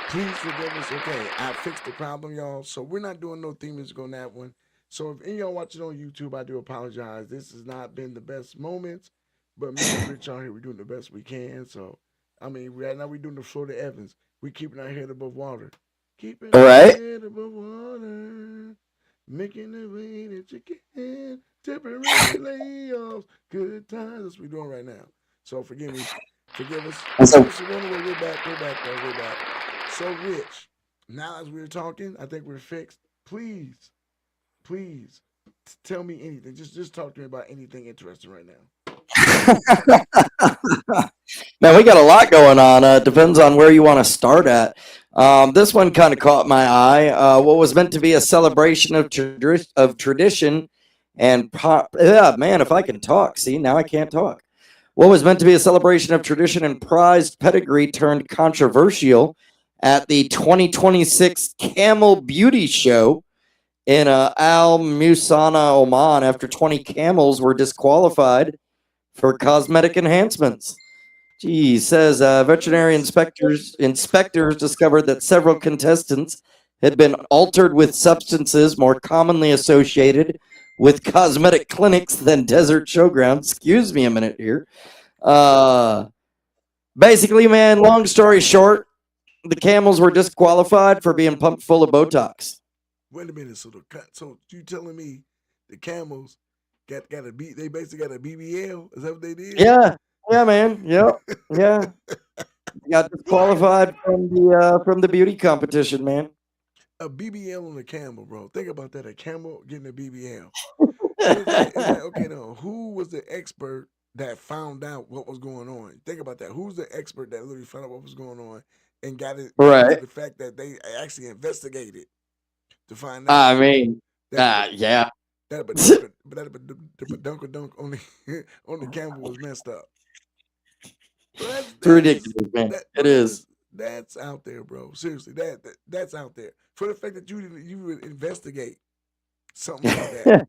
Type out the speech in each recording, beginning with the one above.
Please forgive us. Okay, I fixed the problem, y'all. So we're not doing no theme music on that one. So if any of y'all watching on YouTube, I do apologize. This has not been the best moments, but me and Rich out here, we're doing the best we can. So, I mean, right now we're doing the Florida Evans. We keeping our head above water. Keeping All our right. head above water. Making the way that you can. Temporary layoffs. Good times. That's what we're doing right now. So forgive me. Forgive us. And Forgive so, us for going away. We're back. We're back, though. We're back. So, Rich, now as we're talking, I think we're fixed. Please, please tell me anything. Just talk to me about anything interesting right now. man, we got a lot going on. Depends on where you want to start at. This one kind of caught my eye. What was meant to be a celebration of tradition and yeah, man, if I can talk, see now I can't talk. What was meant to be a celebration of tradition and prized pedigree turned controversial at the 2026 Camel Beauty Show in Al Musana, Oman, after 20 camels were disqualified for cosmetic enhancements. Gee, says veterinary What? inspectors discovered that several contestants had been altered with substances more commonly associated with cosmetic clinics than desert showgrounds. Excuse me a minute here. Uh, Basically, man, long story short, the camels were disqualified for being pumped full of Botox. Wait a minute. So you telling me the camels got a B? They basically got a BBL? Is that what they did? Yeah, yeah, man. Yep, yeah. Got What? disqualified from the beauty competition, man. A BBL on a camel, bro. Think about that. A camel getting a BBL. And it's like okay, no. Who was the expert that found out what was going on? Think about that. Who's the expert that literally found out what was going on and got into Right. the fact that they actually investigated to find out I mean, that yeah. the dunk on the on the camel was messed up. Bro, It's ridiculous, man. It that is. is that's out there, bro. Seriously, that's out there. For the fact that you would investigate something like that.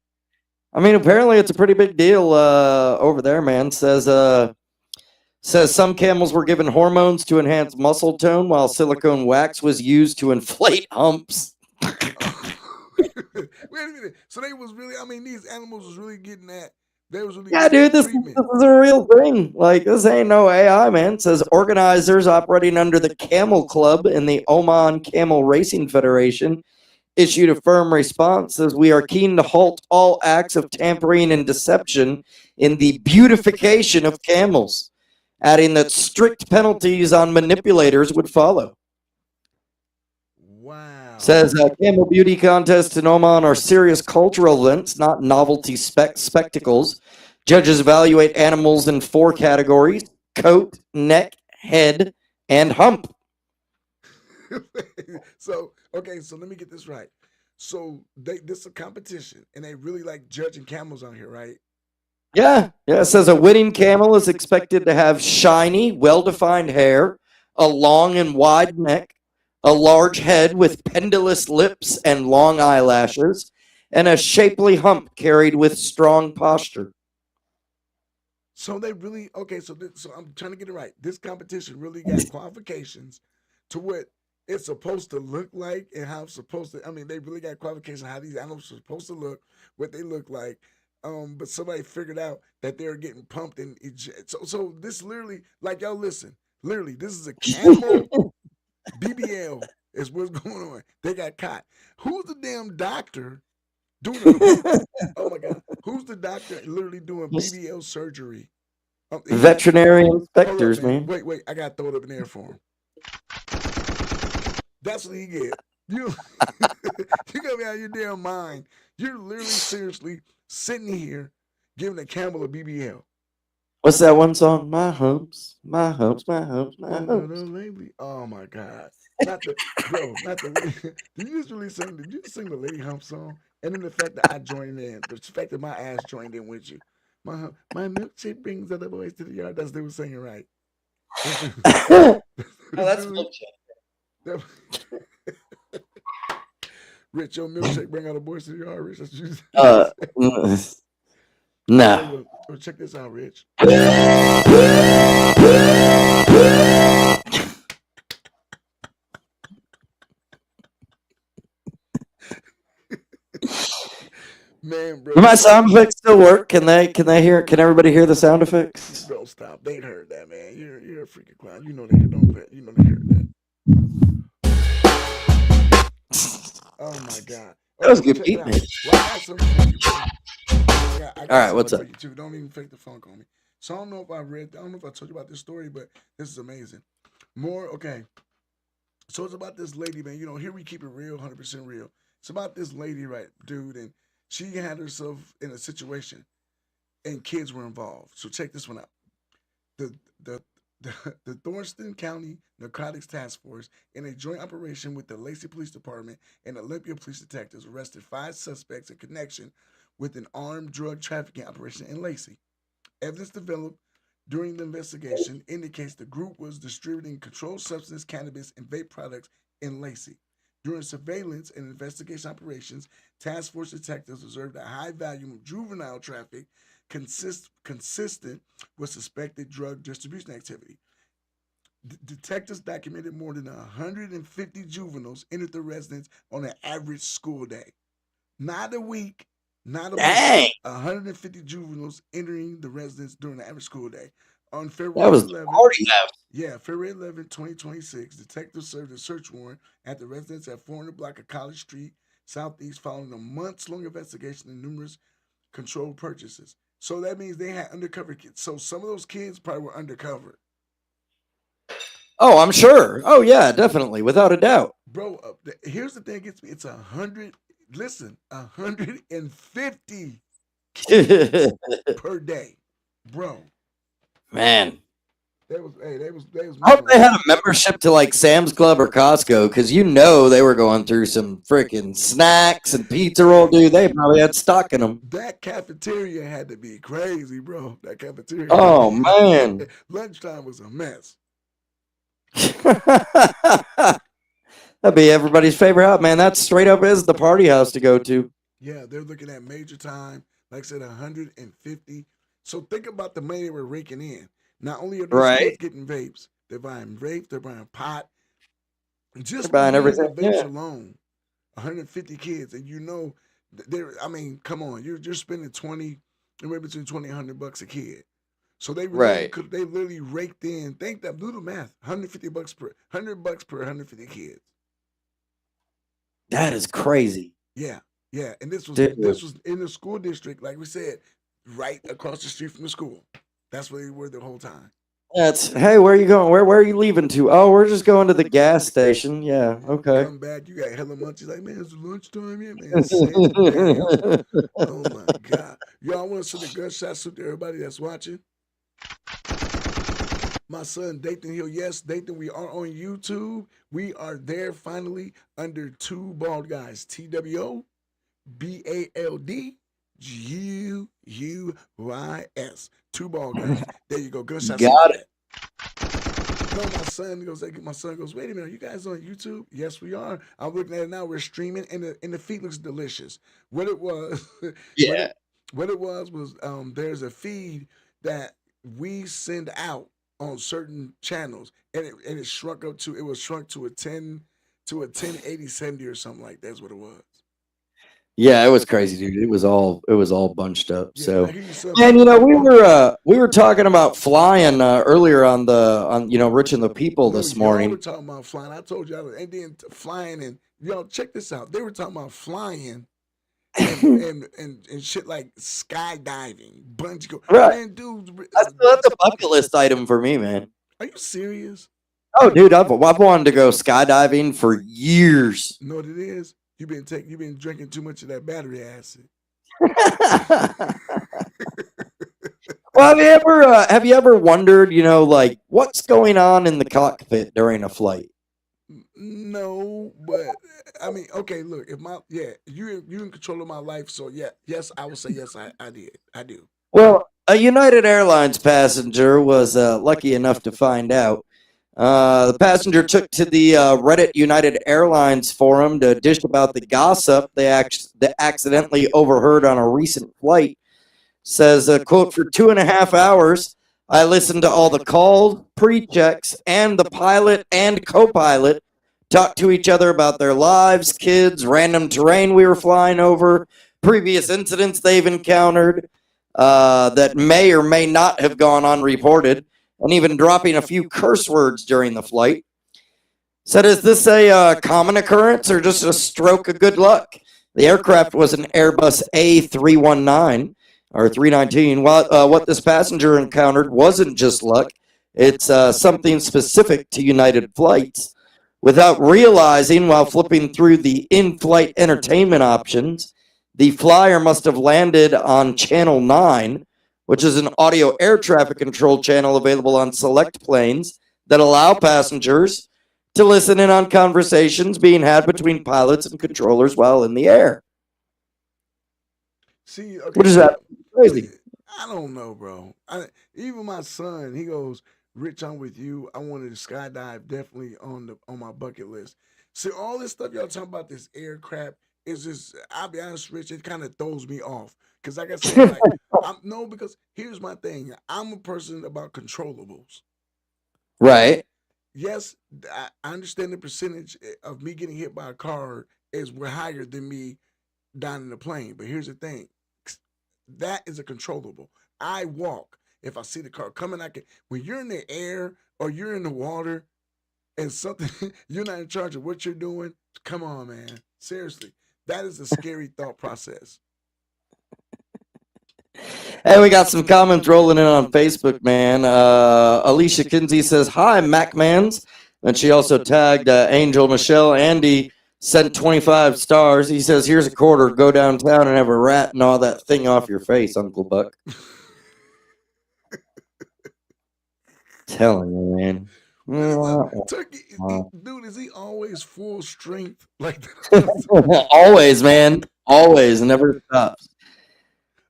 I mean, apparently it's a pretty big deal over there, man. Says some camels were given hormones to enhance muscle tone, while silicone wax was used to inflate humps. Wait a minute. So they was really, I mean, these animals was really getting that. They was really Yeah, getting dude, that this treatment. is a real thing. Like, this ain't no AI, man. Says organizers operating under the Camel Club and the Oman Camel Racing Federation issued a firm response. Says we are keen to halt all acts of tampering and deception in the beautification of camels, adding that strict penalties on manipulators would follow. Wow. Says camel beauty contests in Oman are serious cultural events, not novelty spectacles. Judges evaluate animals in four categories: coat, neck, head, and hump. So, okay, so let me get this right. So this is a competition and they really like judging camels on here, right? Yeah, yeah. It says a winning camel is expected to have shiny, well defined hair, a long and wide neck, a large head with pendulous lips and long eyelashes, and a shapely hump carried with strong posture. So they really okay. So I'm trying to get it right. This competition really got qualifications to what it's supposed to look like and how it's supposed to. I mean, they really got qualifications on how these animals are supposed to look, what they look like. But somebody figured out that they're getting pumped and so this literally like y'all listen. Literally, this is a camel BBL is what's going on. They got caught. Who's the damn doctor doing a oh my god? Who's the doctor literally doing BBL surgery? Veterinary Hold up, inspectors, man. man. Wait. I got to throw it up in there for him. That's what he get. You, you got me out of your damn mind. You're literally seriously sitting here giving a camel a BBL. What's that one song? My humps, my humps, my humps, my humps. Lately, oh my god, not the bro, not the. Did you just really sing? Did you sing the Lady Hump song? And then the fact that I joined in, the fact that my ass joined in with you. My milkshake brings other boys to the yard. That's they were singing right. That's, Oh, that's that's literally that, Rich, your milkshake bring other boys to the yard. Rich, that's what you uh, say. Okay, nah. well, check this out, Rich. Man, Do bro, my sound effects still work? Can they hear? Can everybody hear the sound effects? don't stop. They heard that, man. You're a freaking clown. You know they heard. Don't pay. You know they heard that. Oh my god. That was Okay, a well good check it beat, out. man. Well, I got something for you, bro. I All got right, something what's for up? you too. Don't even fake the funk on me. So I don't know if I read. I don't know if I told you about this story, but this is amazing. More okay. So it's about this lady, man. You know, here we keep it real, 100% real. It's about this lady, right, dude, and she had herself in a situation, and kids were involved. So check this one out. The the the Thornton County Narcotics Task Force, in a joint operation with the Lacey Police Department and Olympia Police Detectives, arrested 5 suspects in connection with an armed drug trafficking operation in Lacey. Evidence developed during the investigation indicates the group was distributing controlled substance, cannabis, and vape products in Lacey. During surveillance and investigation operations, task force detectives observed a high volume of juvenile traffic consistent with suspected drug distribution activity. Detectives documented more than 150 juveniles entered the residence on an average school day. Not a week, not a month. Dang, 150 juveniles entering the residence during the average school day. On that February was the 11th, party house. yeah, February 2026, detectives served a search warrant at the residence at 400 block of College Street, Southeast, following a months-long investigation and numerous controlled purchases. So that means they had undercover kids. So some of those kids probably were undercover. Oh, I'm sure. Oh yeah, definitely, without a doubt. Bro, here's the thing that gets me. It's 100, listen, 150 kids per day. Bro, Man, they was I hope moving they had like a membership to like Sam's Club or Costco because they were going through some freaking snacks and pizza roll, hey, dude. They probably had stock in them. that cafeteria had to be crazy, bro. That cafeteria had to Oh be man. lunchtime was a mess. That'd be everybody's favorite house, man. That straight up is the party house to go to. Yeah, they're looking at major time, like I said, 150. So think about the money they were raking in. Not only are these Right? kids getting vapes, they're buying vapes, they're buying pot. They're Just buying behind the everything. vapes Yeah. alone, 150 kids, and you know, they're. I mean, come on, you're spending 20, anywhere between 20 and 100 bucks a kid. So they literally Right. could, they literally raked in. Think that, do the math, 150 bucks per 100 bucks per 150 kids. That is crazy. Yeah, yeah, and this was Dude. this was in the school district, like we said, right across the street from the school. That's where they were the whole time. That's hey, where are you going? Where are you leaving to? Oh, we're just going to the gas station. Yeah, okay. Come back, you got hella munchies. Like, man, it's lunchtime yet, man. Sit down. Oh my god, y'all want to send a gunshot salute to everybody that's watching. My son Dathan Hill. Yes, Dathan, we are on YouTube. We are there finally under Two Bald Guys. TWOBALD GUUYS. Two Bald Guys. There you go. Gunshot salute for Got it. that. No, my son goes, wait a minute, are you guys on YouTube? Yes, we are. I'm looking at it now. We're streaming and the feed looks delicious. What it was, what Yeah. it what it was there's a feed that we send out on certain channels, and it was shrunk to a 1080 or something like that's what it was. Yeah, it was crazy, dude. It was all bunched up. Yeah, and I So, hear you son man, playing. we were talking about flying earlier on Rich and the People No, this y'all were morning. talking about flying. I told y'all, and then flying, and y'all check this out. They were talking about flying and shit like skydiving, bungee go. Right. Man, dude, That's a bucket list item for me, man. are you serious? Oh, dude, I've wanted to go skydiving for years. You know what it is? You've been drinking too much of that battery acid. Well, have you ever wondered, like what's going on in the cockpit during a flight? No, but I mean, okay, look, if my yeah, you in control of my life, so yeah, yes, I would say yes, I did. I do. Well, a United Airlines passenger was lucky enough to find out. The passenger took to the Reddit United Airlines forum to dish about the gossip they accidentally overheard on a recent flight. Says, quote, for 2.5 hours, I listened to all the calls, pre-checks, and the pilot and co-pilot talk to each other about their lives, kids, random terrain we were flying over, previous incidents they've encountered that may or may not have gone unreported, and even dropping a few curse words during the flight. Said, is this a common occurrence or just a stroke of good luck? The aircraft was an Airbus A319 or 319. What this passenger encountered wasn't just luck. It's something specific to United flights. Without realizing while flipping through the in-flight entertainment options, the flyer must have landed on Channel 9, which is an audio air traffic control channel available on select planes that allow passengers to listen in on conversations being had between pilots and controllers while in the air. See, okay, What is so that? Crazy. I don't know, bro. Even my son, he goes, "Rich, I'm with you. I wanted to skydive, definitely on my bucket list." See, all this stuff y'all talking about, this aircraft, is just. I'll be honest, Rich, it kind of throws me off because, like I said, like I'm no, because here's my thing. I'm a person about controllables. Okay, Right. yes, I understand the percentage of me getting hit by a car is higher than me down in the plane. But here's the thing, that is a controllable. I walk. If I see the car coming, I can. When you're in the air or you're in the water and something, you're not in charge of what you're doing. Come on, man. Seriously, that is a scary thought process. Hey, we got some comments rolling in on Facebook, man. Alicia Kinsey says, hi, MacMans. And she also tagged Angel Michelle. Andy sent 25 stars. He says, here's a quarter. Go downtown and have a rat and all that thing off your face, Uncle Buck. Telling you, man. Turkey, dude, is he always full strength like that? Always, man. Always. Never stops.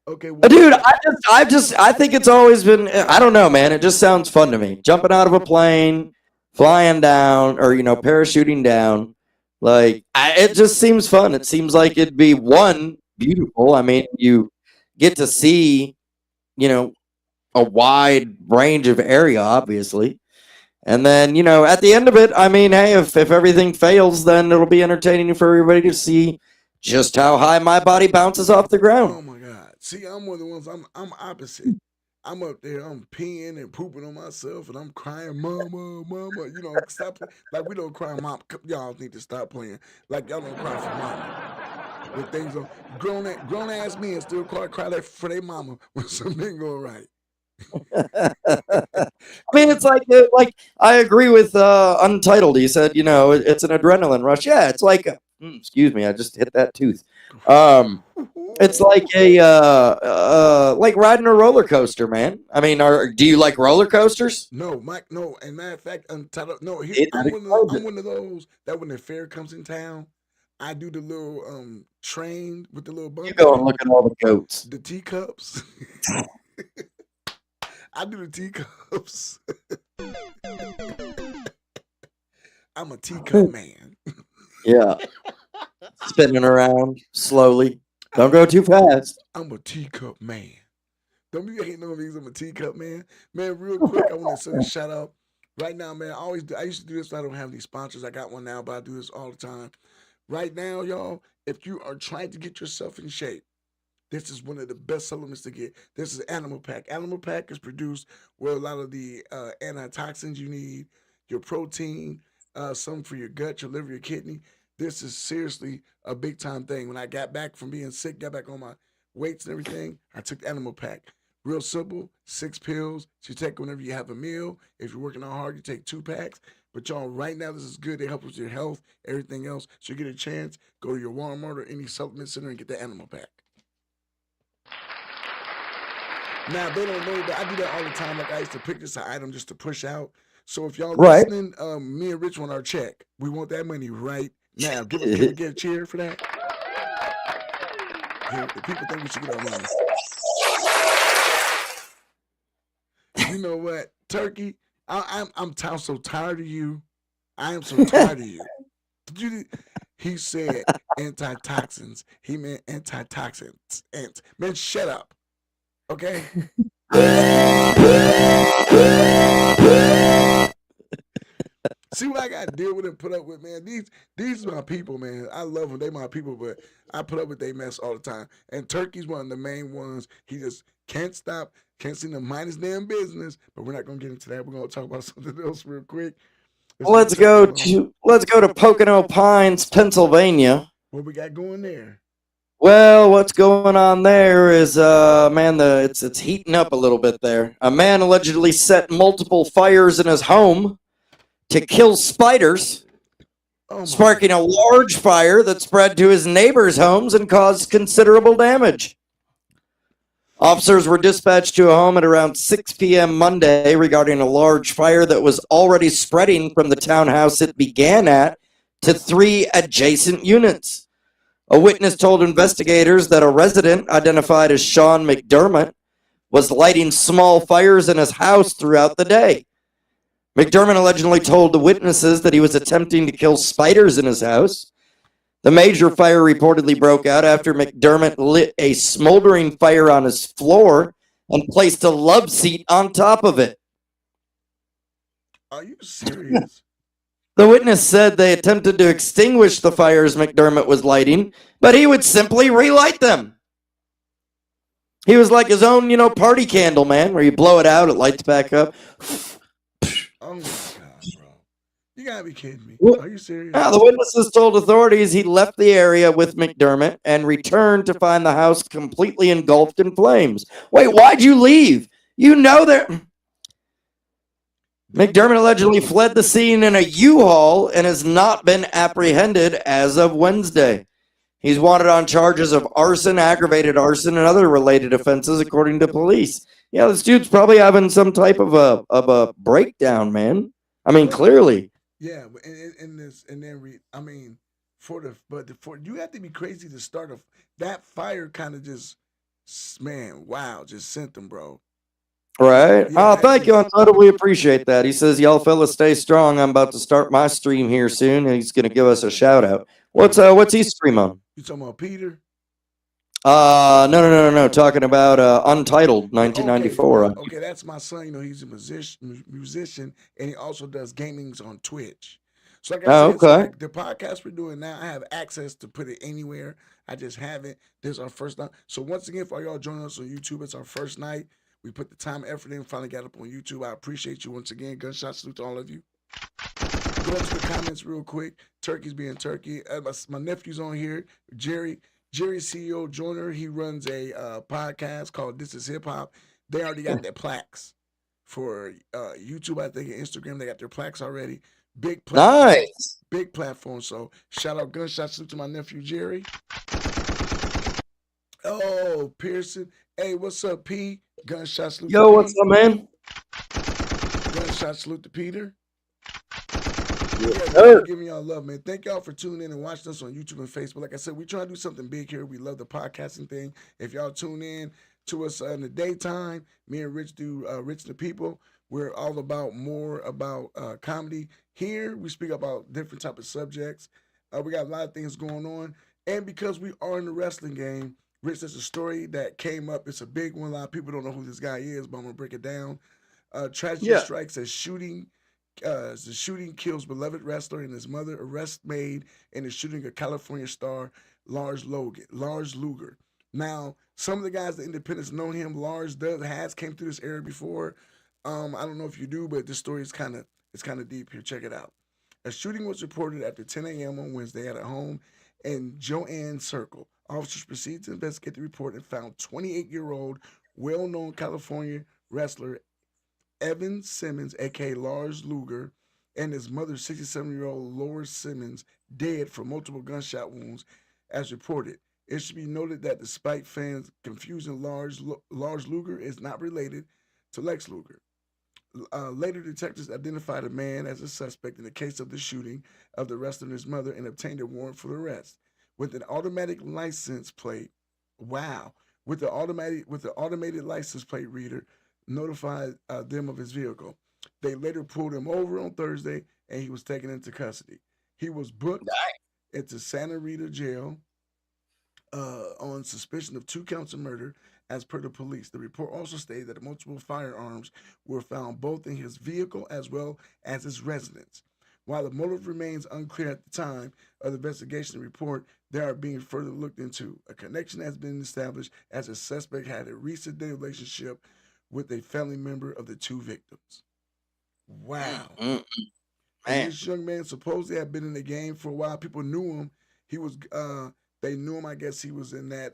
Okay, well, Dude, I think it's always been. I don't know, man. It just sounds fun to me. Jumping out of a plane, flying down, or parachuting down. Like, it just seems fun. It seems like it'd be one beautiful. I mean, you get to see, you know, a wide range of area, obviously, and then at the end of it, I mean, hey, if everything fails, then it'll be entertaining for everybody to see just how high my body bounces off the ground. oh my God. See, I'm one of the ones. I'm opposite. I'm up there. I'm peeing and pooping on myself, and I'm crying, "Mama, mama." Stop. Like we don't cry, mom. Y'all need to stop playing. Like y'all don't cry for mama. When things are grown ass men still cry that for their mama when something go right. I mean, it's like I agree with Untitled. He said, it's an adrenaline rush. Yeah, it's like, excuse me, I just hit that tooth. It's like like riding a roller coaster, man. I mean, do you like roller coasters? No, Mike. No, and matter of fact, Untitled. No, here It explains I'm it. one of those that when the fair comes in town, I do the little train with the little You bump go on and it, look at all the goats. the teacups. I do the teacups. I'm a teacup man. Yeah, spinning around slowly. Don't go too fast. I'm a teacup man. Don't be hating on me 'cause I'm a teacup man. Man, real quick, I want to send a shout out. Right now, man, I used to do this, but I don't have any sponsors. I got one now, but I do this all the time. Right now, y'all, if you are trying to get yourself in shape, this is one of the best supplements to get. This is Animal Pack. Animal Pack is produced with a lot of the antitoxins you need, your protein, some for your gut, your liver, your kidney. This is seriously a big time thing. When I got back from being sick, got back on my weights and everything, I took the Animal Pack. Real simple, 6 pills. You take whenever you have a meal. If you're working out hard, you take 2 packs. But y'all, right now, this is good. They help with your health, everything else. So you get a chance, go to your Walmart or any supplement center and get the Animal Pack. Now they don't know that I do that all the time. Like I used to pick this item just to push out. So if y'all Right. listening, me and Rich want our check. We want that money right now. Can we get a cheer for that? Here, the people think we should get our money. You know what, Turkey? I'm so tired of you. I am so tired of you. Did you? He said antitoxins. He meant antitoxins. Man, shut up. Okay. See what I got to deal with and put up with, man. These are my people, man. I love them. They my people, but I put up with they mess all the time. And Turkey's one of the main ones. He just can't stop, can't seem to mind his damn business. But we're not gonna get into that. We're gonna talk about something else real quick. Let's go to Pocono Pines, Pennsylvania. What we got going there? Well, what's going on there is, man, it's heating up a little bit there. A man allegedly set multiple fires in his home to kill spiders, sparking a large fire that spread to his neighbors' homes and caused considerable damage. Officers were dispatched to a home at around 6 p.m. Monday regarding a large fire that was already spreading from the townhouse it began at to 3 adjacent units. A witness told investigators that a resident, identified as Sean McDermott, was lighting small fires in his house throughout the day. McDermott allegedly told the witnesses that he was attempting to kill spiders in his house. The major fire reportedly broke out after McDermott lit a smoldering fire on his floor and placed a love seat on top of it. Are you serious? The witness said they attempted to extinguish the fires McDermott was lighting, but he would simply relight them. He was like his own, party candle, man, where you blow it out, it lights back up. Oh my God, bro. You gotta be kidding me. Are you serious? The witnesses told authorities he left the area with McDermott and returned to find the house completely engulfed in flames. Wait, why'd you leave? You know that McDermott allegedly fled the scene in a U-Haul and has not been apprehended as of Wednesday. He's wanted on charges of arson, aggravated arson, and other related offenses, according to police. Yeah, this dude's probably having some type of a breakdown, man. I mean, clearly. Yeah, and then you have to be crazy to start that fire. Kind of just, man, wow, just sent them, bro. Right. Yeah, thank you. I totally appreciate that. He says, y'all fellas stay strong. I'm about to start my stream here soon, and he's going to give us a shout out. What's he stream on? You talking about Peter? No. Talking about Untitled 1994. Okay, that's my son. He's a musician, and he also does gamings on Twitch. So like I said, so like the podcast we're doing now, I have access to put it anywhere. I just haven't. This is our first night. So once again, for y'all joining us on YouTube, it's our first night. We put the time, effort in, finally got up on YouTube. I appreciate you once again. Gunshot salute to all of you. Go up to the comments real quick. Turkey's being turkey. My nephew's on here. Jerry CEO Joyner. He runs a podcast called This Is Hip Hop. They already got their plaques for YouTube, I think, and Instagram. They got their plaques already. Big platform. Nice. Big platform. So shout out, gunshot salute to my nephew Jerry. Oh, Pearson. Hey, what's up, P? Gunshot salute. Yo, what's up, man? Gunshot salute to Peter. Yeah, giving y'all love, man. Thank y'all for tuning in and watching us on YouTube and Facebook. Like I said, we trying to do something big here. We love the podcasting thing. If y'all tune in to us in the daytime, me and Rich do Rich the People. We're all about comedy. Here, we speak about different type of subjects. We got a lot of things going on. And because we are in the wrestling game, Rich, there's a story that came up. It's a big one. A lot of people don't know who this guy is, but I'm going to break it down. Tragedy strikes as shooting. The shooting kills beloved wrestler and his mother. Arrest made in the shooting of California star Lars Luger. Now, some of the guys, the independents, know him. Lars came through this area before. I don't know if you do, but this story is kind of deep here. Check it out. A shooting was reported after 10 a.m. on Wednesday at a home in Joanne Circle. Officers proceeded to investigate the report and found 28-year-old, well-known California wrestler Evan Simmons, a.k.a. Lars Luger, and his mother, 67-year-old Laura Simmons, dead from multiple gunshot wounds, as reported. It should be noted that despite fans confusing Lars Luger is not related to Lex Luger. Later, detectives identified a man as a suspect in the case of the shooting of the wrestler and his mother and obtained a warrant for the arrest. With an automatic license plate, with the automated license plate reader, notified them of his vehicle. They later pulled him over on Thursday, and he was taken into custody. He was booked into Santa Rita jail on suspicion of 2 counts of murder, as per the police. The report also stated that multiple firearms were found both in his vehicle as well as his residence. While the motive remains unclear at the time of the investigation report, they are being further looked into. A connection has been established as a suspect had a recent relationship with a family member of the two victims. Wow. Mm-mm. And Man. this young man supposedly had been in the game for a while. People knew him. He was they knew him, I guess he was in that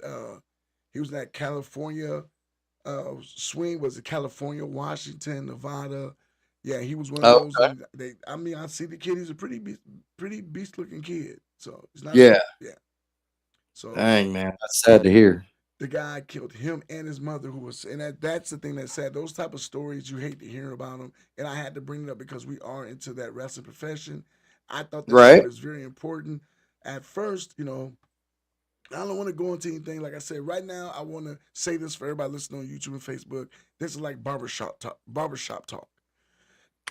California swing, was it California, Washington, Nevada. Yeah, he was one of those, Okay. and I mean, I see the kid. He's a pretty beast looking kid. So it's not, Yeah. yeah. So Dang, man. That's sad to hear. the guy killed him and his mother, who was, and that's the thing that's sad. Those type of stories you hate to hear about them, and I had to bring it up because we are into that wrestling profession. I thought that Right. story was very important. At first, I don't want to go into anything. Like I said, right now, I want to say this for everybody listening on YouTube and Facebook. This is like barbershop talk. Barbershop talk.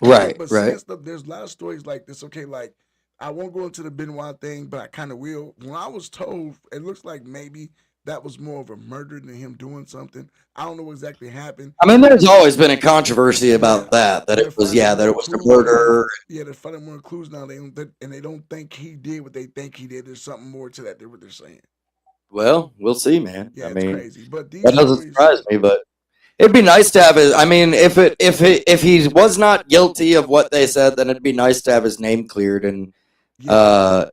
Right. But Right. saying stuff, there's a lot of stories like this. Okay, like I won't go into the Benoit thing, but I kind of will. When I was told, it looks like maybe that was more of a murder than him doing something. I don't know what exactly happened. I mean, there's always been a controversy Yeah, about that. That it they're was, finding that more it was a clues now. murder. Yeah, they're finding more clues now. And they don't think he did what they think he did. There's something more to that. They're what they're saying. Well, we'll see, man. Yeah, I it's mean, crazy. But these that doesn't stories, surprise me, but it'd be nice to have his. I mean, if he was not guilty of what they said, then it'd be nice to have his name cleared, and yeah.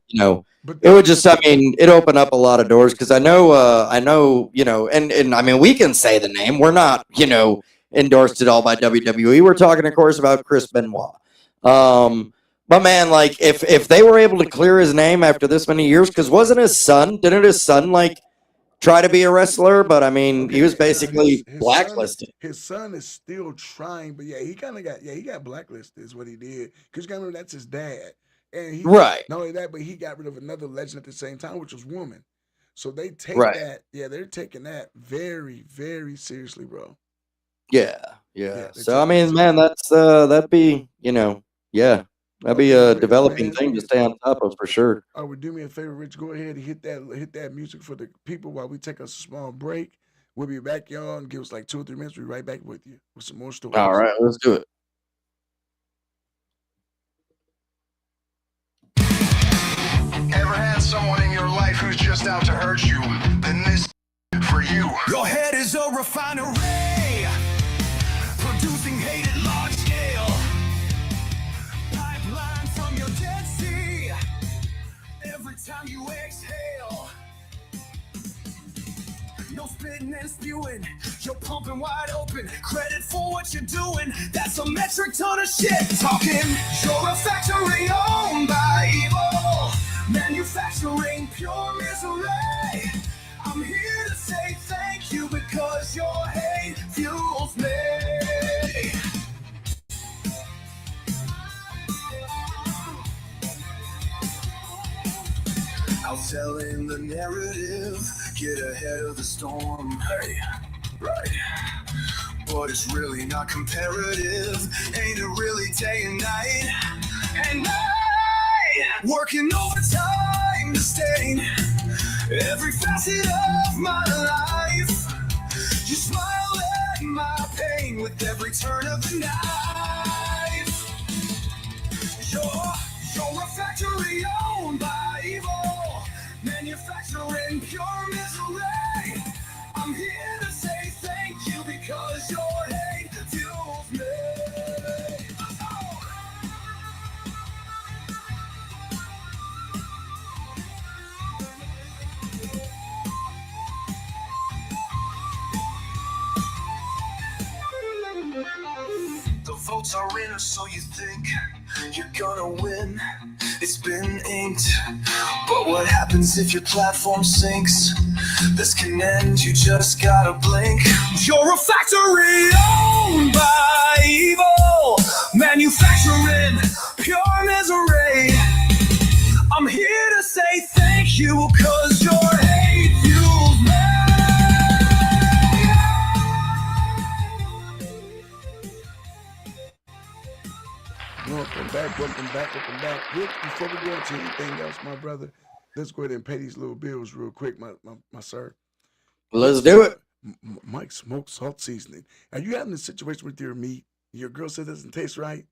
But it would just. I mean, it opened up a lot of doors because I know, and I mean, we can say the name. We're not, endorsed at all by WWE. We're talking, of course, about Chris Benoit. But man, like if they were able to clear his name after this many years, because wasn't his son? Didn't his son like try to be a wrestler? But I mean, he was okay, now basically his son blacklisted. his son is still trying, but yeah, he kind of got he got blacklisted is what he did because you got to remember that's his dad, and he Right. not only that, but he got rid of another legend at the same time, which was Woman. So they take Right. that, yeah, they're taking that very very seriously, bro. Yeah. Yeah, Yeah. they're So I taking it mean, man, seriously. that'd be, yeah, that'd be Okay, a Rich, developing man, thing to stay on top of for sure. do me a favor, Rich. Go ahead and hit that music for the people while we take a small break. We'll be back, y'all, and give us like 2 or 3 minutes. We'll be right back with you with some more All stories. right, let's do it. Ever had someone in your life who's just out to hurt you? Then this for you. Your head is a refinery, producing hate at large scale. Pipeline from your Dead Sea. Every time you exhale, no spitting and spewing, you're pumping wide open. Credit for what you're doing, that's a metric ton of shit. Talking, you're a factory owned by evil, manufacturing pure misery. I'm here to say thank you because your hate fuels me. Outselling the narrative, get ahead of the storm. Hey, right. But it's really not comparative. Ain't it really day and night? And night, working overtime to stain every facet of my life. You smile at my pain with every turn of the knife. You're a factory owned by evil, manufacturing pure misery. I'm here to say thank you because your hate fuels me. The votes are in, or so you think. You're gonna win. It's been inked. But what happens if your platform sinks? This can end, you just gotta blink. You're a factory owned by evil, manufacturing pure misery. I'm here to say thank you, cause your hate fuels me. Welcome back, welcome back, welcome back. Rich, before we go into anything else, my brother, let's go ahead and pay these little bills real quick, my sir. Let's do it. Mike smoked salt seasoning. Are you having a situation with your meat? Your girl said it doesn't taste right.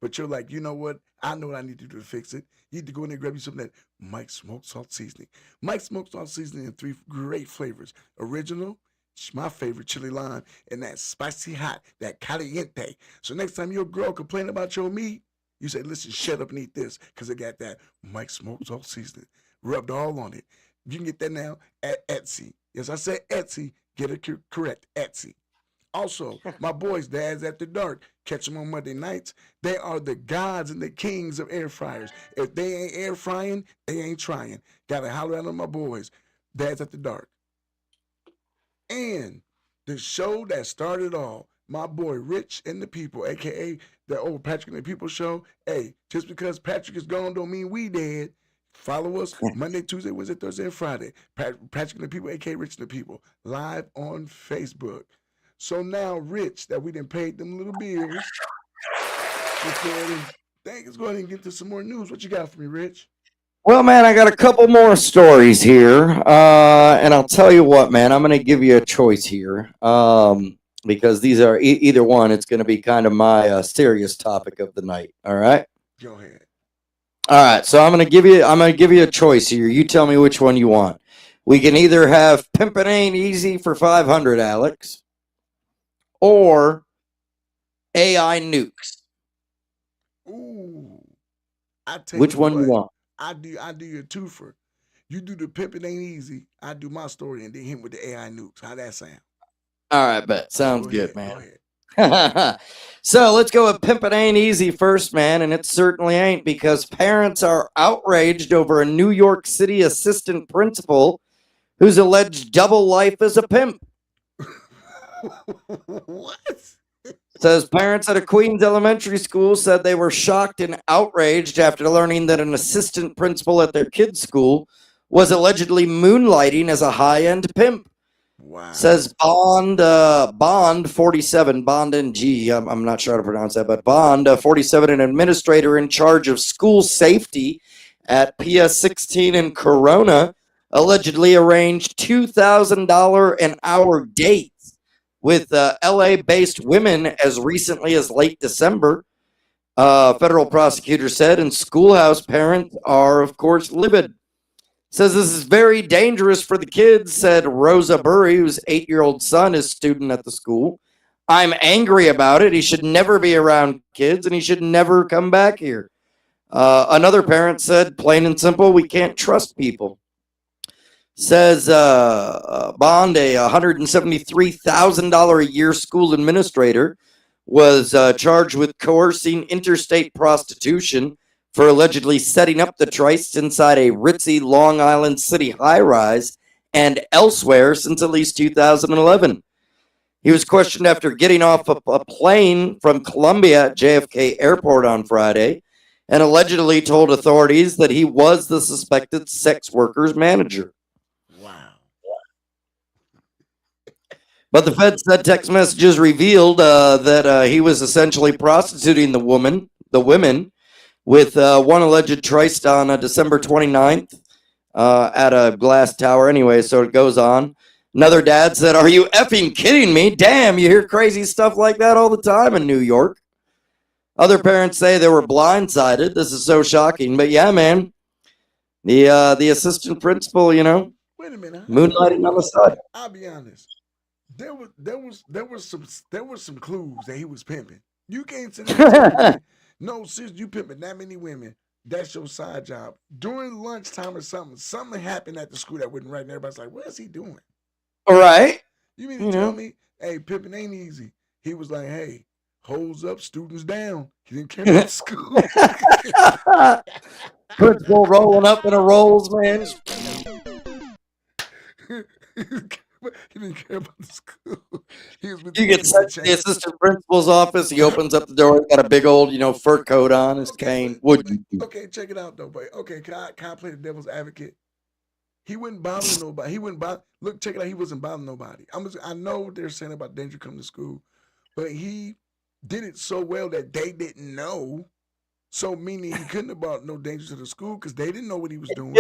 but you're like, you know what? I know what I need to do to fix it. You need to go in there and grab you some of that Mike's smoked salt seasoning. Mike's smoked salt seasoning in 3 great flavors. Original, my favorite, chili lime, and that spicy hot, that caliente. So next time your girl complain about your meat, you say, listen, shut up and eat this, because it got that Mike's smoked salt seasoning rubbed all on it. You can get that now at Etsy. Yes, I said Etsy. Get it correct, Etsy. Also, my boys, Dads After Dark, catch them on Monday nights. They are the gods and the kings of air fryers. If they ain't air frying, they ain't trying. Gotta holler out on my boys, Dads After Dark. And the show that started all, my boy Rich and the People, aka the old Patrick and the People show. Hey, just because Patrick is gone don't mean we dead. Follow us Monday, Tuesday, Wednesday, Thursday, and Friday. Patrick and the People, aka Rich and the People, live on Facebook. So now, Rich, that we done paid them little bills, let's go ahead and get to some more news. What you got for me, Rich? Well, man, I got a couple more stories here, and I'll tell you what, man. I'm going to give you a choice here, because these are either one. It's going to be kind of my serious topic of the night. All right. Go ahead. All right. So I'm going to give you a choice here. You tell me which one you want. We can either have Pimpin' Ain't Easy for 500, Alex, or AI nukes. Ooh, I tell Which you one you what, want? I do your twofer. You do the pimping ain't easy. I do my story and then him with the AI nukes. How that sound? All right, bet. Sounds Go good, ahead. man. Go ahead. So let's go with Pimpin' Ain't Easy first, man. And it certainly ain't, because parents are outraged over a New York City assistant principal whose alleged double life as a pimp. What? Says parents at a Queens elementary school said they were shocked and outraged after learning that an assistant principal at their kid's school was allegedly moonlighting as a high-end pimp. Wow. Says Bond 47, Bond NG, I'm not sure how to pronounce that, but Bond 47, an administrator in charge of school safety at PS 16 in Corona, allegedly arranged $2,000 an hour dates with LA-based women as recently as late December. Federal prosecutor said, and schoolhouse parents are, of course, livid. Says this is very dangerous for the kids, said Rosa Burry, whose 8-year-old son is student at the school. I'm angry about it. He should never be around kids, and he should never come back here. Another parent said, plain and simple, we can't trust people. Says Bond, a $173,000 a year school administrator, was charged with coercing interstate prostitution for allegedly setting up the trysts inside a ritzy Long Island City high-rise and elsewhere since at least 2011. He was questioned after getting off a plane from Columbia at JFK Airport on Friday and allegedly told authorities that he was the suspected sex worker's manager. Wow. But the Fed said text messages revealed that he was essentially prostituting the women, with one alleged tryst on December 29th at a glass tower. Anyway, so it goes on. Another dad said, are you effing kidding me? Damn, you hear crazy stuff like that all the time in New York. Other parents say they were blindsided. This is so shocking. But yeah, man, the assistant principal, Wait a minute. moonlighting on the side. I'll be honest. There was some clues that he was pimping. You can't sit there and tell me, no, sis, you pimping that many women. That's your side job. During lunchtime or something happened at the school that wasn't right, and everybody's like, what is he doing? All right. You mean to tell me, hey, pimping ain't easy? He was like, hey, hoes up, students down. He didn't care about school. Principal rolling up in a Rolls, man. He didn't care about the school. He was with You get sent to the assistant principal's office. He opens up the door. Got a big old, fur coat on, his cane. Would you? Okay, check it out though, but okay, can I play the devil's advocate? He wouldn't bother nobody. He wouldn't bother. Look, check it out. He wasn't bothering nobody. I know what they're saying about danger coming to school, but he did it so well that they didn't know. So meaning he couldn't have brought no danger to the school because they didn't know what he was doing.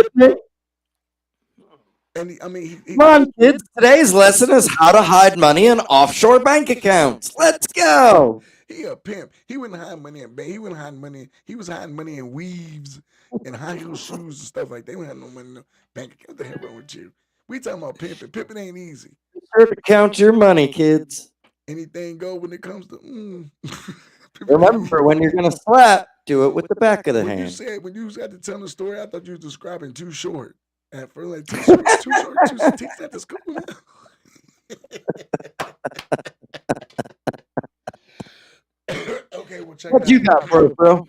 And Come on, kids. Today's lesson is how to hide money in offshore bank accounts. Let's go. He a pimp. He wouldn't hide money in bank. He wouldn't hide money. He was hiding money in weaves and high heel shoes and stuff like that. They wouldn't have no money in the bank account. What the hell wrong with you? We talking about pimping. Pimping ain't easy. Sure to count your money, kids. Anything go when it comes to pimping ain't Remember, when you're gonna slap, do it with the back of the when you hand. said when you had to tell the story, I thought you was describing Too Short. At first, like Too Short, Too Short, Too teach that to school now. Okay, well check it What you out. got for us, bro?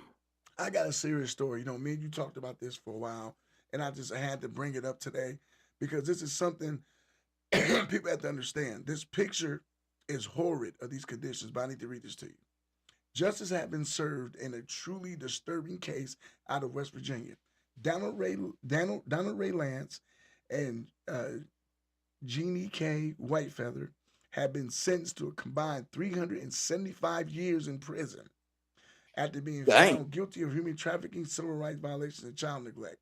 I got a serious story. You know, me and you talked about this for a while, and I had to bring it up today because this is something people have to understand. This picture is horrid of these conditions, but I need to read this to you. Justice had been served in a truly disturbing case out of West Virginia. Donald Ray Lance and Jeannie K. Whitefeather had been sentenced to a combined 375 years in prison after being Dang. found guilty of human trafficking, civil rights violations, and child neglect.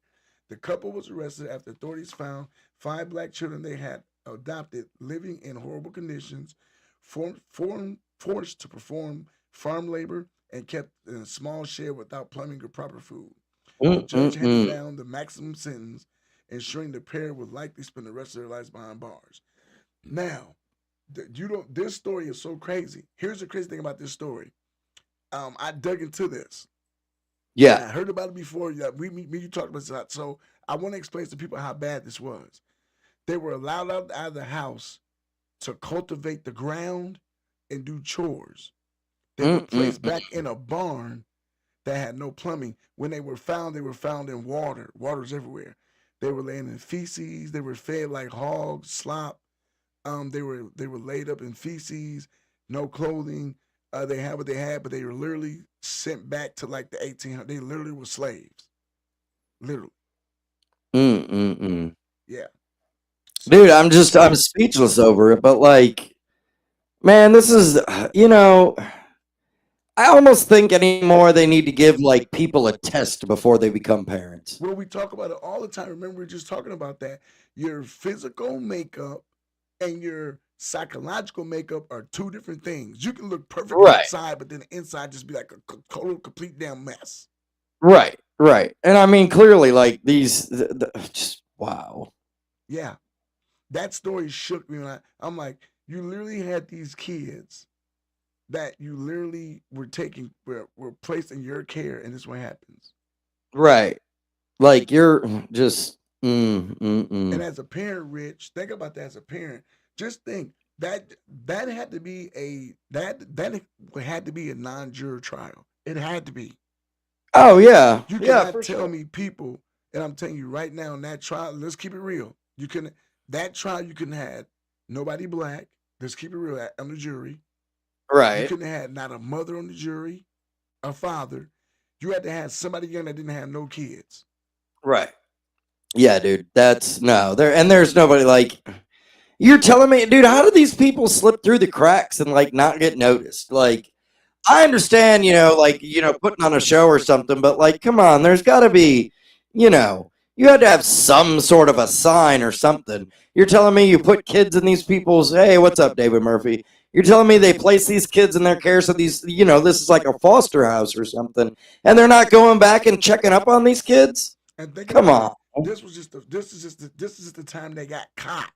The couple was arrested after authorities found 5 black children they had adopted living in horrible conditions, forced to perform farm labor, and kept in a small shed without plumbing or proper food. The judge handed Mm-mm-mm. down the maximum sentence, ensuring the pair would likely spend the rest of their lives behind bars. Now, you don't. This story is so crazy. Here's the crazy thing about this story. I dug into this. And Yeah. I heard about it before. Yeah, you talked about this. So I want to explain to people how bad this was. They were allowed out of the house to cultivate the ground and do chores. They were placed Mm-mm-mm. back in a barn that had no plumbing. When they were found in water. Water's everywhere. They were laying in feces. They were fed like hogs, slop. They were laid up in feces, no clothing. They had what they had, but they were literally sent back to like the 1800s. They literally were slaves, literally. Mm-mm-mm. Yeah. Dude, So I'm speechless over it. But like, man, this is, you know, I almost think anymore they need to give like people a test before they become parents. well, we talk about it all the time. Remember, we are just talking about that. Your physical makeup and your psychological makeup are two different things. You can look perfect Right. outside, but then the inside just be like a total, complete damn mess. Right. Right. And I mean, clearly, like these, just wow. Yeah. That story shook me. I'm like, you literally had these kids that you literally were placed in your care, and this is what happens. Right. Like you're just, And as a parent, Rich, think about that as a parent. Just think that that had to be that had to be a non-juror trial. It had to be. Oh yeah. You Yeah, cannot for tell sure. me people, and I'm telling you right now, in that trial, let's keep it real. You can that trial you couldn't have nobody black. Let's keep it real on the jury. You Right. couldn't have not a mother on the jury, a father. You had to have somebody young that didn't have no kids. Right. Yeah, dude. That's no there, and there's nobody like you're telling me, dude. How do these people slip through the cracks and like not get noticed? Like, I understand, like putting on a show or something, but like, come on, there's got to be, you had to have some sort of a sign or something. You're telling me you put kids in these people's. Hey, what's up, David Murphy? You're telling me they place these kids in their care, so these, this is like a foster house or something, and they're not going back and checking up on these kids? And think Come about it. on. This is just the time they got caught.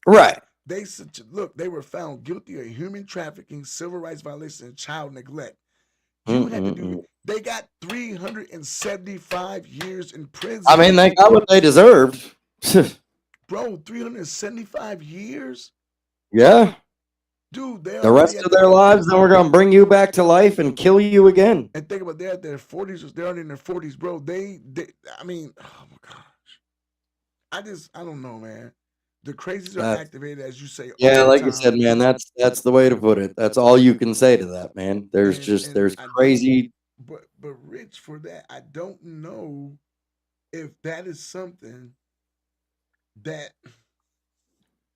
Right. They look, they were found guilty of human trafficking, civil rights violations, and child neglect. You had to do. Mm-mm-mm. They got 375 years in I prison, mean, they got what they deserved. bro. 375 years, Yeah. dude. They The already rest at of the their lives, then we're going to bring you back to life and kill you again. and think about they're at their 40s. They're already in their 40s, bro. I mean, oh my gosh. I don't know, man. The crazies are That's, activated, as you say, yeah, all the like you said, time. man, that's the way to put it. That's all you can say to that, man. And There's I don't, crazy. but Rich, for that, I don't know if that is something that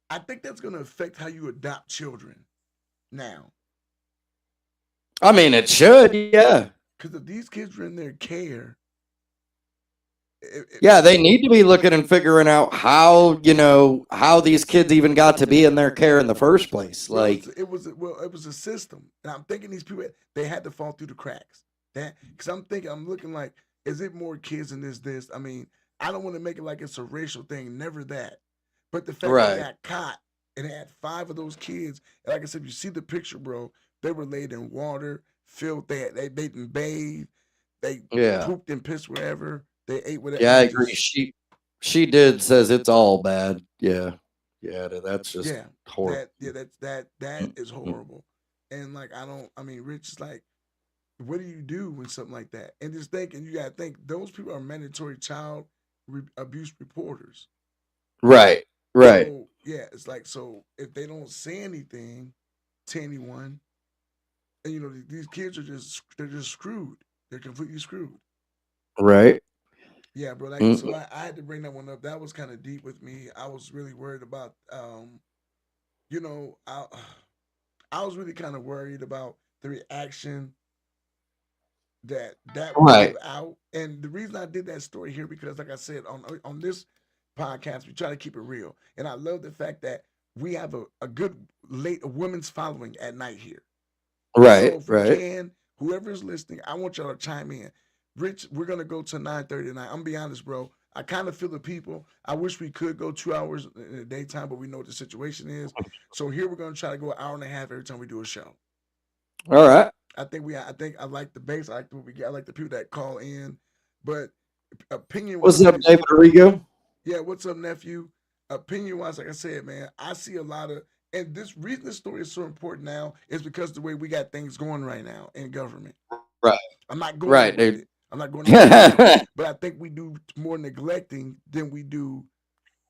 I think that's going to affect how you adopt children now. I mean, it should, yeah. Because if these kids are in their care, Yeah, they need to be looking and figuring out how, how these kids even got to be in their care in the first place. Well, Like, it was a system, and I'm thinking these people they had to fall through the cracks. That because I'm looking like, is it more kids in this? I mean, I don't want to make it like it's a racial thing, never that. But the fact they right. got caught and they had 5 of those kids, and like I said, you see the picture, bro. They were laid in water, filth. They didn't bathe. They Yeah. pooped and pissed wherever. They ate whatever. Yeah, It I was agree. just She did says it's all bad. Yeah. Yeah, that's just yeah. horrible. That is horrible. And like I don't. I mean, Rich is like, what do you do when something like that? And just thinking, you gotta think those people are mandatory child abuse reporters. Right. Right. So yeah, it's like so if they don't say anything to anyone, and these kids are they're just screwed. They're completely screwed. Right. Yeah, bro. Like so, Mm, I had to bring that one up. That was kind of deep with me. I was really worried about, you know, I I was really kind of worried about the reaction that would right. give out. And the reason I did that story here because, like I said, on this podcast, we try to keep it real. And I love the fact that we have a good late a women's following at night here. So Right. if we Right. can, whoever's listening, I want y'all to chime in. Rich, we're gonna go to 9:30 tonight. I'm gonna be honest, bro. I kind of feel the people. I wish we could go 2 hours in the daytime, but we know what the situation is. So here we're gonna try to go an hour and a half every time we do a show. All right. I think I like the base. I like what we get. I like the people that call in. But opinion What's wise, up, David Arrigo? yeah, what's up, nephew? Opinion wise, like I said, man, I see a lot of, and this reason this story is so important now is because the way we got things going right now in government. Right. I'm not going Right, nowhere with dude. it. I'm not going nowhere with it. But I think we do more neglecting than we do.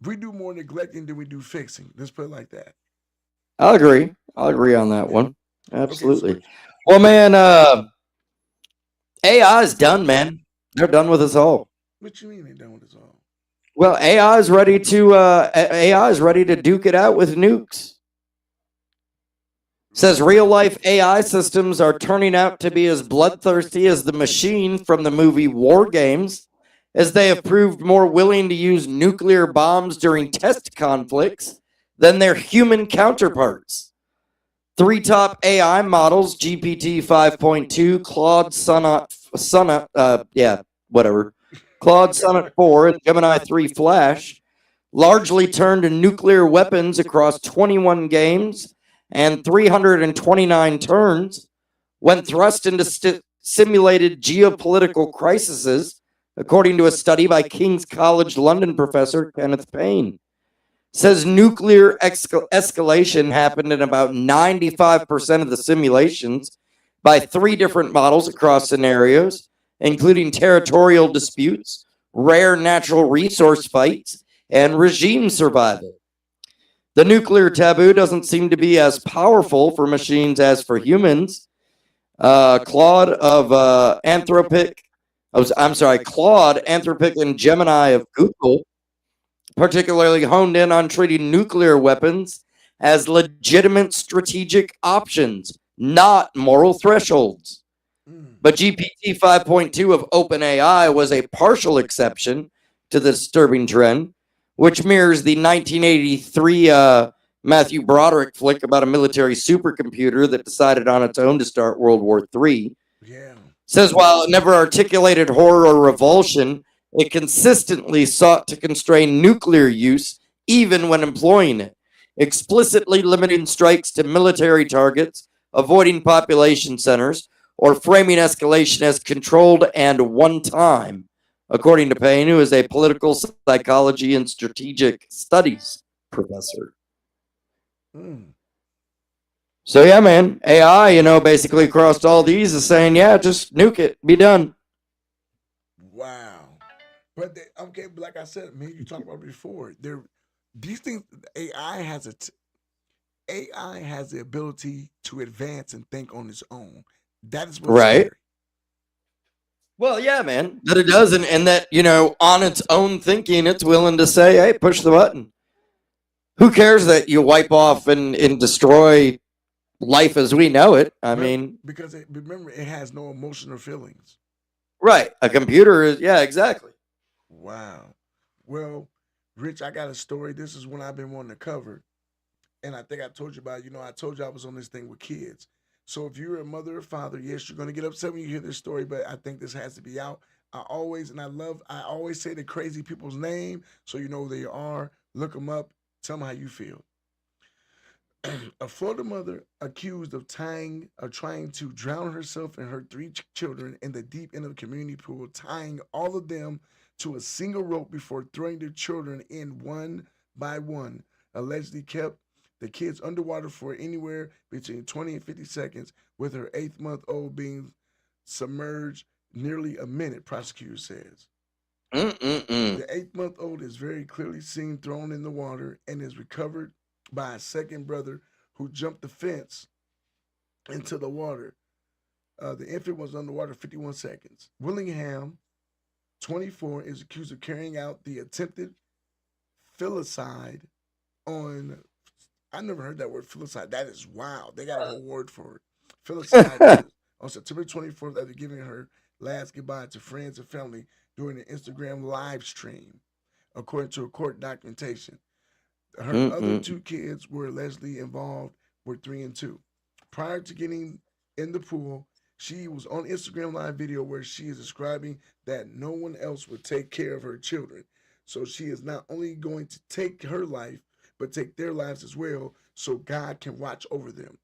We do more neglecting than we do fixing. Let's put it like that. I'll agree. I'll agree on that Yeah. one. Okay. So Absolutely. Well, man, AI is done, man. They're done with us all. what you mean they done with this all? Well, AI is ready to duke it out with nukes. Says real life AI systems are turning out to be as bloodthirsty as the machine from the movie War Games, as they have proved more willing to use nuclear bombs during test conflicts than their human counterparts. 3 top AI models, GPT 5.2, Claude Sonnet, whatever, Claude Sonnet 4, and Gemini 3 Flash, largely turned to nuclear weapons across 21 games and 329 turns when thrust into simulated geopolitical crises, according to a study by King's College London professor Kenneth Payne. Says nuclear escalation happened in about 95% of the simulations by 3 different models across scenarios, including territorial disputes, rare natural resource fights, and regime survival. The nuclear taboo doesn't seem to be as powerful for machines as for humans. Claude of Anthropic, I'm sorry, Claude, Anthropic, and Gemini of Google particularly honed in on treating nuclear weapons as legitimate strategic options, not moral thresholds. Mm. But GPT 5.2 of OpenAI was a partial exception to the disturbing trend, which mirrors the 1983 Matthew Broderick flick about a military supercomputer that decided on its own to start World War III. Yeah. Says while it never articulated horror or revulsion, it consistently sought to constrain nuclear use even when employing it, explicitly limiting strikes to military targets, avoiding population centers, or framing escalation as controlled and one time, according to Payne, who is a political psychology and strategic studies professor. Mm. So yeah, man, AI, basically across all these is saying, yeah, just nuke it, be done. Wow. But okay, but like I said, maybe you talked about it before. These things. AI has the ability to advance and think on its own. That is what's Right. scary. Well, yeah, man, that it does, and that on its own thinking, it's willing to say, "Hey, push the button." Who cares that you wipe off and destroy life as we know it? I But mean, because remember, it has no emotional feelings. right? A computer is, yeah, exactly. Wow. Well, Rich, I got a story. This is one I've been wanting to cover. And I think I told you about, I told you I was on this thing with kids. So if you're a mother or father, yes, you're going to get upset when you hear this story, but I think this has to be out. I always say the crazy people's name so you know who they are. Look them up. Tell them how you feel. A Florida mother accused of trying to drown herself and her three children in the deep end of a community pool, tying all of them to a single rope before throwing their children in one by one. Allegedly kept the kids underwater for anywhere between 20 and 50 seconds, with her 8 month old being submerged nearly a minute, prosecutor says. Mm-mm-mm. The 8 month old is very clearly seen thrown in the water and is recovered by a second brother who jumped the fence into the water. The infant was underwater 51 seconds. Willingham, 24, is accused of carrying out the attempted filicide on. I never heard that word filicide. That is wild. They got a whole word for it. Filicide on September 24th after giving her last goodbye to friends and family during an Instagram live stream, according to a court documentation. Her other Mm-mm. two kids were allegedly involved, were 3 and 2. Prior to getting in the pool, she was on Instagram live video where she is describing that no one else would take care of her children. So she is not only going to take her life, but take their lives as well, so God can watch over them.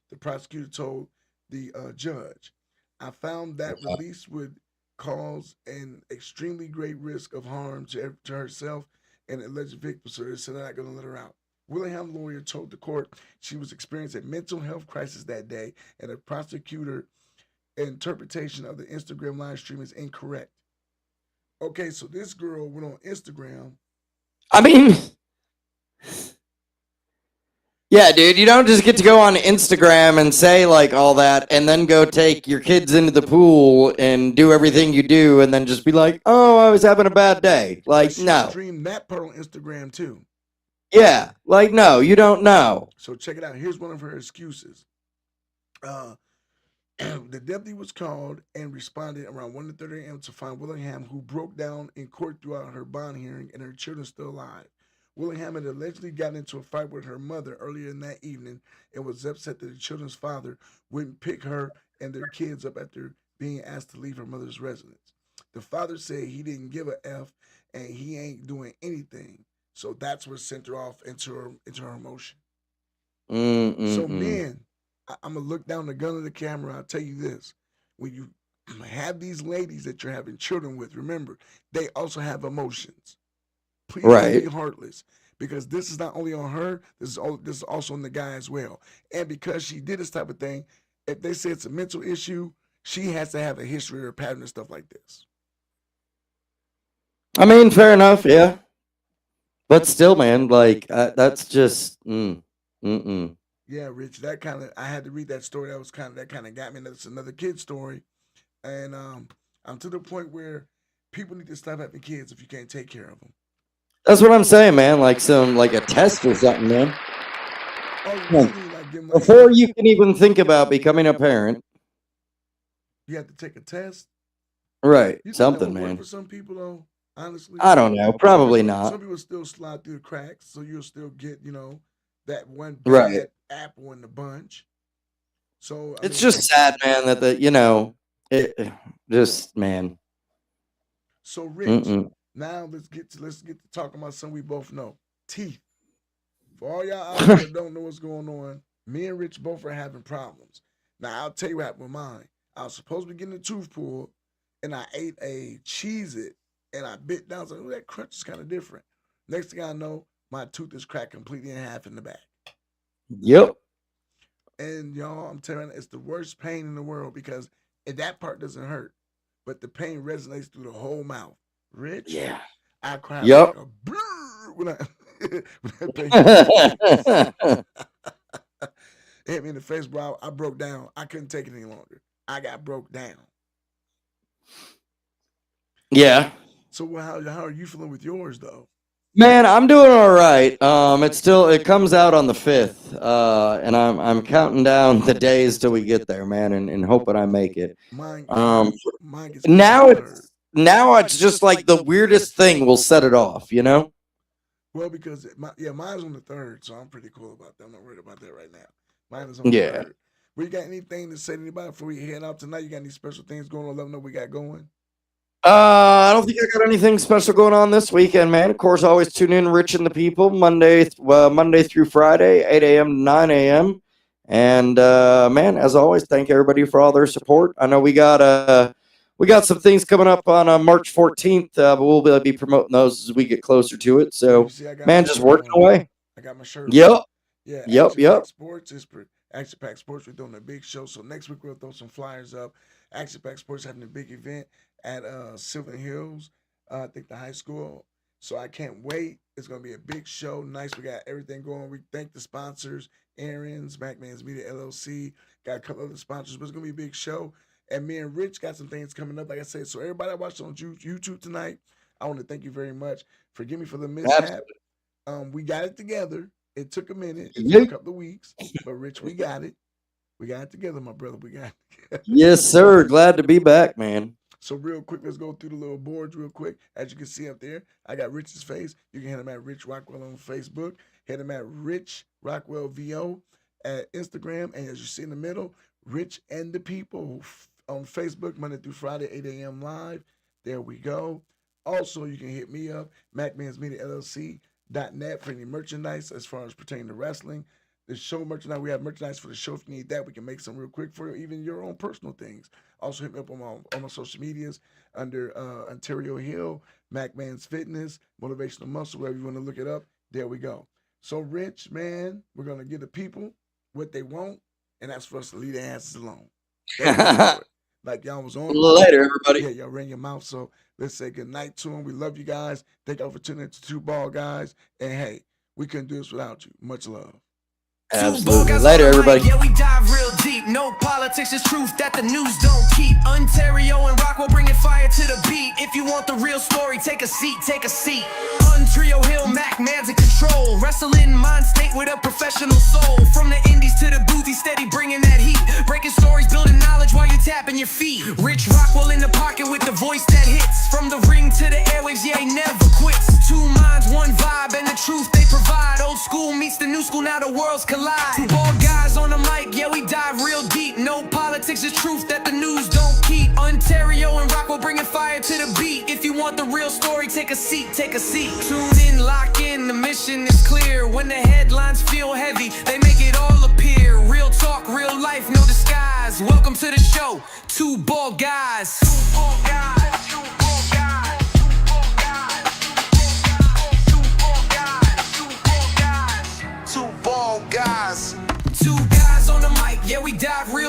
The prosecutor told the judge, I found that release would cause an extremely great risk of harm to herself and alleged victim, so they're not going to let her out. Willingham lawyer told the court she was experiencing a mental health crisis that day, and the prosecutor interpretation of the Instagram live stream is incorrect. Okay, so this girl went on Instagram. I mean, yeah, dude, you don't just get to go on Instagram and say like all that and then go take your kids into the pool and do everything you do and then just be like, oh, I was having a bad day. But Like, she no. streamed that part on Instagram too. Yeah, like, no, you don't know. So check it out. Here's one of her excuses. Uh, the deputy was called and responded around 1:30 a.m. to find Willingham, who broke down in court throughout her bond hearing, and her children still alive. Willingham had allegedly gotten into a fight with her mother earlier in that evening and was upset that the children's father wouldn't pick her and their kids up after being asked to leave her mother's residence. The father said he didn't give a F and he ain't doing anything. So that's what sent her off into her emotion. So Mm-mm-mm. men, I'm gonna look down the gun of the camera. I'll tell you this: when you have these ladies that you're having children with, remember they also have emotions. Please don't be Right. heartless, because this is not only on her. This is also on the guy as well. And because she did this type of thing, if they say it's a mental issue, she has to have a history or a pattern of stuff like this. I mean, fair enough, yeah. But still, man, like, that's just, mm-mm. Yeah, Rich. That kind of I had to read that story. That kind of got me. That's another kid story, and I'm to the point where people need to stop having kids if you can't take care of them. That's what I'm saying, man. Like like a test or something, man. Oh, you Like, mean like give them like before you can even think about becoming a parent, you have to take a test? right? You think that Something, would work man. for some people though? Honestly, I don't know. Probably not. some people still slide through the cracks, so you'll still get that one Right. bad apple in the bunch. So I It's mean, just sad, man, that just, man. so Rich. Mm-mm. Now let's get to talking about something we both know. Teeth. For all y'all out there that don't know what's going on, me and Rich both are having problems. Now I'll tell you what happened with mine. I was supposed to be getting a tooth pulled, and I ate a Cheez It, and I bit down. I was like, oh, that crunch is kind of different. Next thing I know, my tooth is cracked completely in half in the back. Yep. And y'all, I'm telling you, it's the worst pain in the world because that part doesn't hurt, but the pain resonates through the whole mouth. Rich, Yeah. I cried like Yep. a brrr when I when that pain hit my face. It hit me in the face, bro. I broke down. I couldn't take it any longer. I got broke down. Yeah. So how are you feeling with yours though? Man, I'm doing all right. It comes out on the 5th, and I'm counting down the days till we get there, man, and hoping I make it. Mine Um, mine gets pulled on now the it's third. now it's just like the weirdest thing will set it off, you know? Well, because mine's on the 3rd, so I'm pretty cool about that. I'm not worried about that right now. Mine is on the Yeah. 3rd. But you got anything to say to anybody before we head out tonight? You got any special things going on? Let them know we got going. I don't think I got anything special going on this weekend, man. Of course, always tune in, Rich and the People, Monday through Friday, 8 a.m. to 9 a.m. And man, as always, thank everybody for all their support. I know we got some things coming up on March 14th, but we'll be promoting those as we get closer to it. So, man, just working away. I got my shirt. Yep. Yeah. Yep. Sports is Action Pack Sports. We're doing a big show. So next week we'll throw some flyers up. Action Pack Sports having a big event at Silver Hills, I think the high school. So I can't wait. It's gonna be a big show. Nice. We got everything going. We thank the sponsors, Aaron's, MacMan's Media LLC. Got a couple other sponsors, but it's gonna be a big show. And me and Rich got some things coming up, like I said. So everybody that watched on YouTube tonight, I want to thank you very much. Forgive me for the mishap. We got it together. It took a minute. It took a couple of weeks, but Rich, we got it. We got it together, my brother. We got it together. Yes, sir. Glad to be back, man. So real quick, let's go through the little boards real quick. As you can see up there, I got Rich's face. You can hit him at Rich Rockwell on Facebook. Hit him at Rich Rockwell VO at Instagram. And as you see in the middle, Rich and the People on Facebook, Monday through Friday, 8 a.m. live. There we go. Also, you can hit me up, MacMan's Media LLC.net for any merchandise as far as pertaining to wrestling. The show merchandise, we have merchandise for the show. If you need that, we can make some real quick for you, even your own personal things. Also hit me up on my social medias under Unterryo Hill, MacMan's Fitness, Motivational Muscle, wherever you want to look it up. There we go. So, Rich, man, we're going to give the people what they want, and that's for us to leave their asses alone. Like y'all was on. Later, everybody. Yeah, y'all ran your mouth. So let's say good night to them. We love you guys. Thank y'all for tuning in to Two Bald Guys. And hey, we couldn't do this without you. Much love. Absolutely. Later, everybody. Yeah, we dive real deep. No politics is truth that the news don't keep. Unterryo and Rockwell bringing fire to the beat. If you want the real story, take a seat, take a seat. Unterryo Hill, MacMan's in control. Wrestling mind state with a professional soul. From the indies to the booth, he's steady bringing that heat. Breaking stories, building knowledge while you're tapping your feet. Rich Rockwell in the pocket with the voice that hits. From the ring to the airwaves, yeah, he never quits. Two minds, one vibe, and the truth they provide. Old school meets the new school, now the worlds collide. Two bald guys on the mic, yeah, we dive real deep. No politics is truth that the news don't keep. Unterryo and Rockwell bringing fire to the beat. If you want the real story, take a seat, take a seat. Tune in, lock in, the mission is clear. When the headlines feel heavy, they make it all appear. Real talk, real life, no disguise. Welcome to the show, Two Bald Guys. Two bald guys, two bald guys. Two guys on the mic, yeah, we dive real